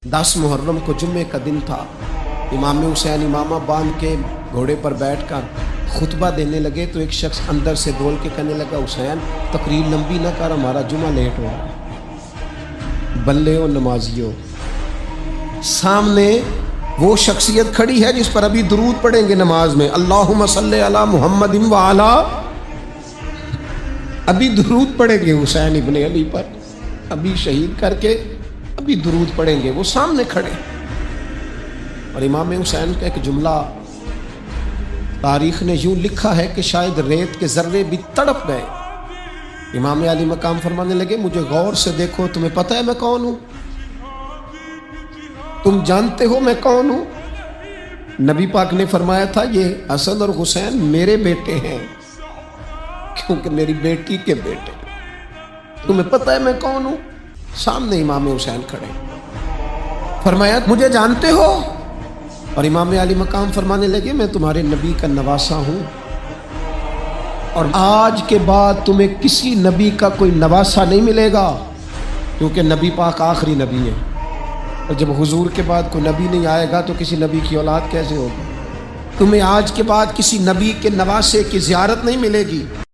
10 मुहर्रम को जुम्मे का दिन था। इमाम हुसैन इमामा बांध के घोड़े पर बैठकर खुतबा देने लगे तो एक शख्स अंदर से बोल के कहने लगा, हुसैन तकरीर लंबी ना कर, हमारा जुमा लेट हो रहा है। बल्ले ओ नमाजियों, सामने वो शख्सियत खड़ी है जिस पर अभी दुरूद पढ़ेंगे नमाज में, अल्लाहुम्मा सल्ले अला मुहम्मदिन व अला, अभी दुरूद पढ़ेंगे हुसैन इब्ने अली पर, अभी शहीद करके अभी दुरूद पढ़ेंगे, वो सामने खड़े। और इमाम हुसैन का एक जुमला तारीख ने यूं लिखा है कि शायद रेत के जर्रे भी तड़प गए। इमाम अली मकाम फरमाने लगे, मुझे गौर से देखो, तुम्हें पता है मैं कौन हूं? तुम जानते हो मैं कौन हूं? नबी पाक ने फरमाया था, ये हसन और हुसैन मेरे बेटे हैं, क्योंकि मेरी बेटी के बेटे। तुम्हें पता है मैं कौन हूं? सामने इमाम हुसैन खड़े। फरमाया, मुझे जानते हो? और इमाम अली मकाम फरमाने लगे, मैं तुम्हारे नबी का नवासा हूं और आज के बाद तुम्हें किसी नबी का कोई नवासा नहीं मिलेगा, क्योंकि नबी पाक आखिरी नबी है। और जब हुजूर के बाद कोई नबी नहीं आएगा तो किसी नबी की औलाद कैसे होगी? तुम्हें आज के बाद किसी नबी के नवासे की ज़ियारत नहीं मिलेगी।